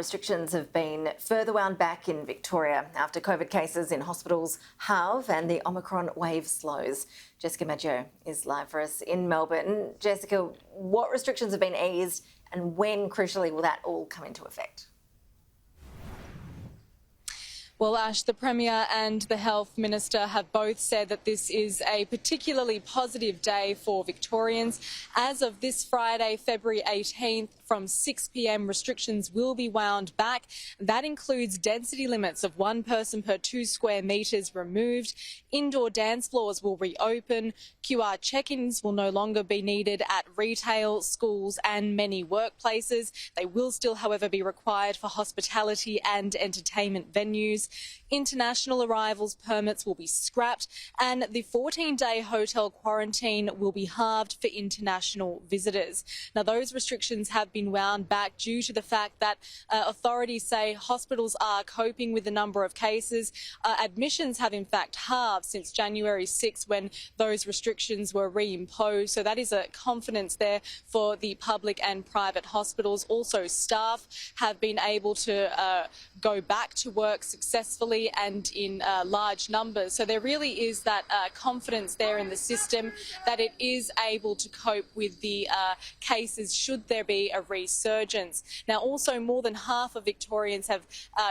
Restrictions have been further wound back in Victoria after COVID cases in hospitals halve and the Omicron wave slows. Jessica Maggio is live for us in Melbourne. Jessica, what restrictions have been eased and when, crucially, will that all come into effect? Well, Ash, the Premier and the Health Minister have both said that this is a particularly positive day for Victorians. As of this Friday, February 18th, from 6 p.m, restrictions will be wound back. That includes density limits of 1 person per 2 square metres removed. Indoor dance floors will reopen. QR check-ins will no longer be needed at retail, schools and many workplaces. They will still, however, be required for hospitality and entertainment venues. International arrivals permits will be scrapped and the 14-day hotel quarantine will be halved for international visitors. Now, those restrictions have been wound back due to the fact that authorities say hospitals are coping with the number of cases. Admissions have in fact halved since January 6 when those restrictions were reimposed. So that is a confidence there for the public and private hospitals. Also, staff have been able to go back to work successfully and in large numbers. So there really is that confidence there in the system that it is able to cope with the cases should there be a resurgence. Now, also more than half of Victorians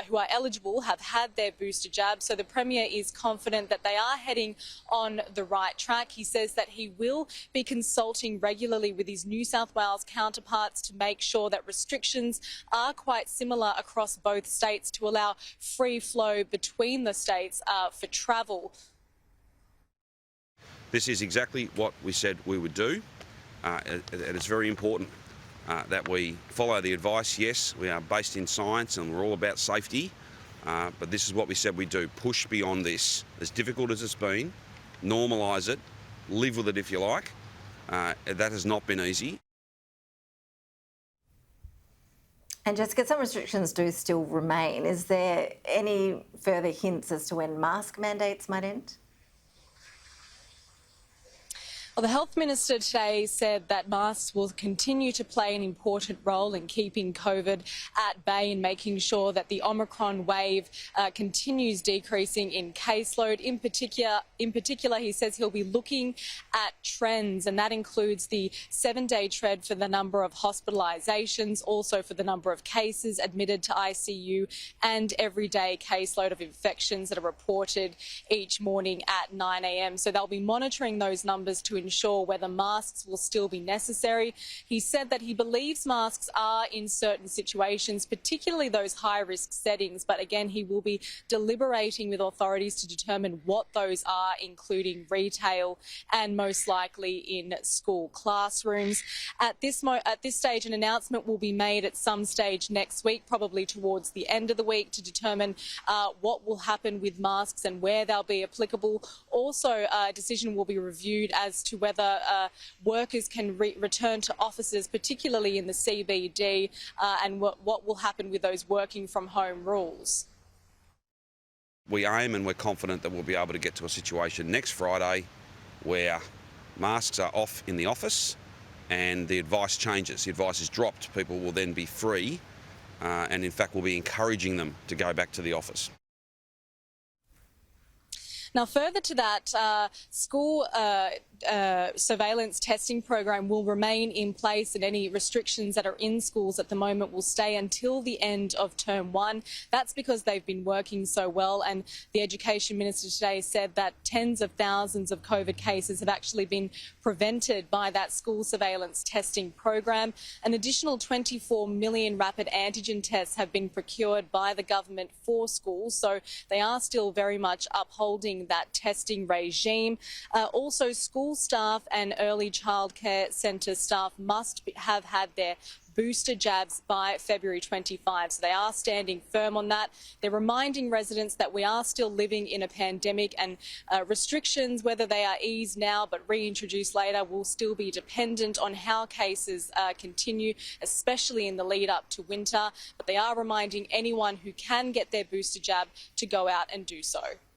who are eligible have had their booster jab, so the Premier is confident that they are heading on the right track. He says that he will be consulting regularly with his New South Wales counterparts to make sure that restrictions are quite similar across both states to allow free flow between the states for travel. This is exactly what we said we would do, and it's very important that we follow the advice. Yes, we are based in science and we're all about safety, but this is what we said we'd do. Push beyond this. As difficult as it's been, normalise it, live with it if you like. That has not been easy. And Jessica, some restrictions do still remain. Is there any further hints as to when mask mandates might end? Well, the Health Minister today said that masks will continue to play an important role in keeping COVID at bay and making sure that the Omicron wave continues decreasing in caseload. In particular, he says he'll be looking at trends, and that includes the 7-day trend for the number of hospitalisations, also for the number of cases admitted to ICU and everyday caseload of infections that are reported each morning at 9 a.m. So they'll be monitoring those numbers to ensure whether masks will still be necessary. He said that he believes masks are in certain situations, particularly those high-risk settings, but again, he will be deliberating with authorities to determine what those are, including retail and most likely in school classrooms. At this stage, an announcement will be made at some stage next week, probably towards the end of the week, to determine what will happen with masks and where they'll be applicable. Also, a decision will be reviewed as to whether workers can return to offices, particularly in the CBD, and what will happen with those working from home rules. We aim and we're confident that we'll be able to get to a situation next Friday where masks are off in the office and the advice changes. The advice is dropped. People will then be free and in fact we'll be encouraging them to go back to the office. Now, further to that, school surveillance testing program will remain in place, and any restrictions that are in schools at the moment will stay until the end of term 1. That's because they've been working so well, and the Education Minister today said that tens of thousands of COVID cases have actually been prevented by that school surveillance testing program. An additional 24 million rapid antigen tests have been procured by the government for schools, so they are still very much upholding that testing regime. Also, school staff and early childcare centre staff must have had their booster jabs by February 25. So they are standing firm on that. They're reminding residents that we are still living in a pandemic, and restrictions, whether they are eased now but reintroduced later, will still be dependent on how cases continue, especially in the lead up to winter. But they are reminding anyone who can get their booster jab to go out and do so.